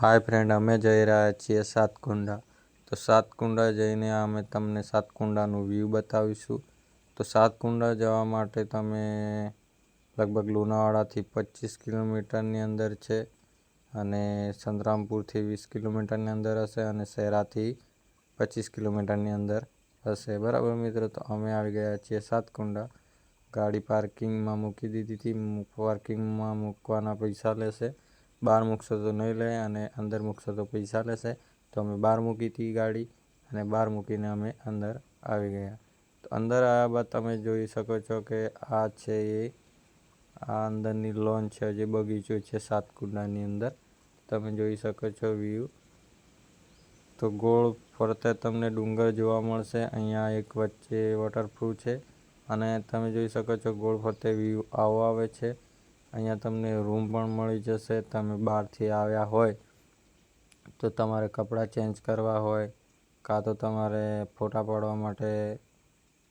હાય friend, અમે જઈ રહ્યા છીએ સાતકુંડા. તો સાતકુંડા જઈને અમે તમને સાતકુંડાનું વ્યૂ બતાવીશું. તો સાતકુંડા જવા માટે તમે લગભગ લુણાવાડાથી 25 કિલોમીટરની અંદર છે અને સંતરામપુરથી 20 કિલોમીટરની અંદર હશે અને શહેરાથી 25 કિલોમીટરની અંદર હશે. બરાબર મિત્રો, તો અમે આવી ગયા છીએ સાતકુંડા. ગાડી પાર્કિંગમાં મૂકી દીધી હતી. પાર્કિંગમાં મૂકવાના પૈસા લેશે. બહાર મૂકશો તો નહીં લે અને અંદર મૂકશો તો પૈસા લેશે. તો અમે બહાર મૂકી હતી ગાડી અને બહાર મૂકીને અમે અંદર આવી ગયા. તો અંદર આવ્યા બાદ તમે જોઈ શકો છો કે આ છે આ અંદરની લોન છે, જે બગીચો છે સાતકુંડાની અંદર. તમે જોઈ શકો છો વ્યૂ. તો ગોળ ફરતે તમને ડુંગર જોવા મળશે. અહીંયા એક વચ્ચે વોટરપ્રૂફ છે અને તમે જોઈ શકો છો ગોળ ફરતે વ્યૂ આવો આવે છે. અહીંયા તમને રૂમ પણ મળી જશે. તમે બહારથી આવ્યા હોય તો તમારે કપડાં ચેન્જ કરવા હોય કાં તો તમારે ફોટા પાડવા માટે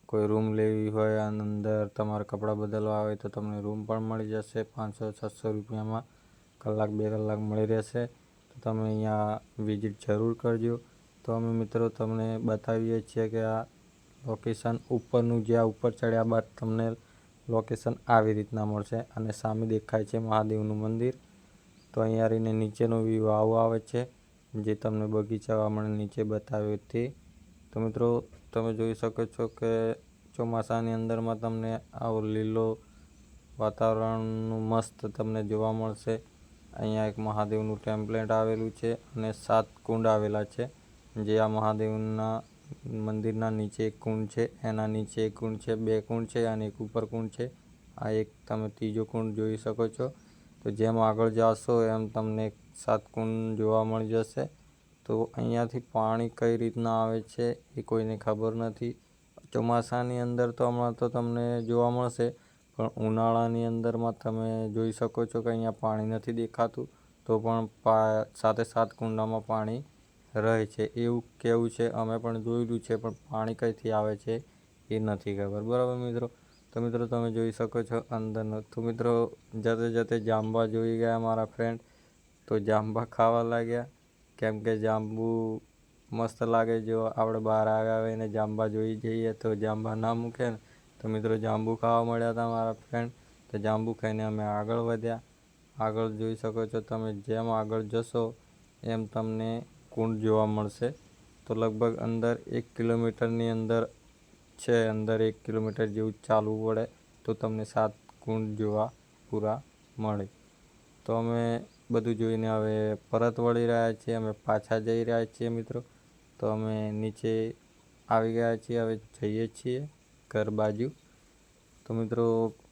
કોઈ રૂમ લેવી હોય અને અંદર તમારે કપડાં બદલવા હોય તો તમને રૂમ પણ મળી જશે. 500-600 રૂપિયામાં કલાક 2 કલાક મળી રહેશે. તો તમે અહીંયા વિઝિટ જરૂર કરજો. તો અમે મિત્રો તમને બતાવીએ છીએ કે આ લોકેશન ઉપરનું, જ્યાં ઉપર ચડ્યા બાદ તમને લોકેશન આવી રીતના મળશે અને સામે દેખાય છે મહાદેવનું મંદિર. તો અહીંયા રહીને નીચેનો વ્યૂ આવો આવે છે, જે તમને બગીચાવાળાને નીચે બતાવ્યો તે. તો મિત્રો તમે જોઈ શકો છો કે ચોમાસાની અંદરમાં તમને આવો લીલો વાતાવરણનું મસ્ત તમને જોવા મળશે. અહીંયા એક મહાદેવનું ટેમ્પલેટ આવેલું છે અને 7 કુંડ આવેલા છે. જે આ મહાદેવના મંદિરના નીચે એક કુંડ છે, એના નીચે એક કુંડ છે, 2 કુંડ છે અને એક ઉપર કુંડ છે. આ એક તમે ત્રીજો કુંડ જોઈ શકો છો. તો જેમ આગળ જશો એમ તમને 7 કુંડ જોવા મળી જશે. તો અહીંયાથી પાણી કઈ રીતના આવે છે એ કોઈને ખબર નથી. ચોમાસાની અંદર તો હમણાં તો તમને જોવા મળશે, પણ ઉનાળાની અંદરમાં તમે જોઈ શકો છો કે અહીંયા પાણી નથી દેખાતું. તો પણ સાથે 7 કુંડામાં પાણી રહે છે એવું કહેવું છે. અમે પણ જોયેલું છે, પણ પાણી કઈથી આવે છે એ નથી ખબર. બરાબર મિત્રો, તો મિત્રો તમે જોઈ શકો છો અંદરનો. તો મિત્રો જતે જતે જાંબા જોઈ ગયા મારા ફ્રેન્ડ. તો જાંબા ખાવા લાગ્યા, કેમ કે જાંબુ મસ્ત લાગે. જો આપણે બહાર આવ્યા હોય ને જાંબા જોઈ જઈએ તો જાંબા ના મૂકે ને. તો મિત્રો જાંબુ ખાવા મળ્યા હતા મારા ફ્રેન્ડ. તો જાંબુ ખાઈને અમે આગળ વધ્યા. આગળ જોઈ શકો છો તમે, જેમ આગળ જશો એમ તમને કુંડ જોવા મળશે. તો લગભગ અંદર 1 કિલોમીટરની અંદર છે. અંદર 1 કિલોમીટર જેવું ચાલવું પડે તો તમને 7 કુંડ જોવા પૂરા મળે. તો અમે બધું જોઈને હવે પરત વળી રહ્યા છીએ. અમે પાછા જઈ રહ્યા છીએ મિત્રો. તો અમે નીચે આવી ગયા છીએ, હવે જઈએ છીએ ઘર બાજુ. તો મિત્રો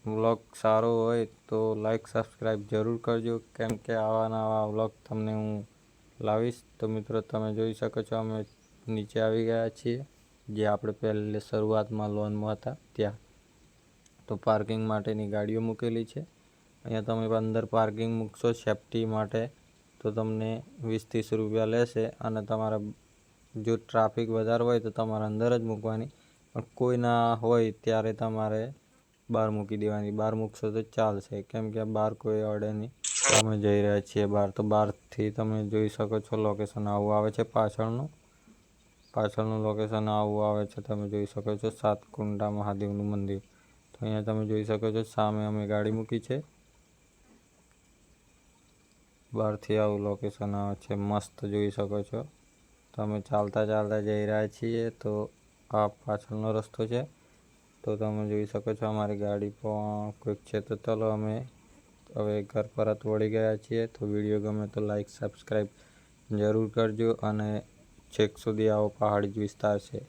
વ્લોગ સારો હોય તો લાઈક સબસ્ક્રાઈબ જરૂર કરજો, કેમ કે આવા નવા વ્લોગ તમને હું લાવીશ. તો મિત્રો તમે જોઈ શકો છો અમે નીચે આવી ગયા છીએ, જે આપણે પહેલે શરૂઆતમાં લોનમાં હતા ત્યાં. તો પાર્કિંગ માટેની ગાડીઓ મૂકેલી છે. અહીંયા તમે અંદર પાર્કિંગ મૂકશો સેફ્ટી માટે તો તમને 20-30 રૂપિયા લેશે અને તમારા જો ટ્રાફિક વધારે હોય તો તમારે અંદર જ મૂકવાની, પણ કોઈ ના હોય ત્યારે તમારે બહાર મૂકી દેવાની. બહાર મૂકશો તો ચાલશે, કેમ કે બહાર કોઈ અડે નહીં. તો અમે જઈ રહ્યા છીએ બહાર. તો બહારથી તમે જોઈ શકો છો લોકેશન આવું આવે છે. પાછળનું લોકેશન આવું આવે છે. તમે જોઈ શકો છો સાતકુંડા મહાદેવનું મંદિર. તો અહીંયા તમે જોઈ શકો છો સામે અમે ગાડી મૂકી છે. બહારથી આવું લોકેશન આવે છે, મસ્ત જોઈ શકો છો. તો અમે ચાલતા ચાલતા જઈ રહ્યા છીએ. તો આ પાછળનો રસ્તો છે. તો તમે જોઈ શકો છો અમારી ગાડી પણ કોઈક છે. તો ચલો અમે હવે ઘર પરત વળી ગયા છીએ. તો વિડીયો ગમે તો લાઈક સબસ્ક્રાઈબ જરૂર કરજો અને છેક સુધી આવો પહાડી વિસ્તાર છે.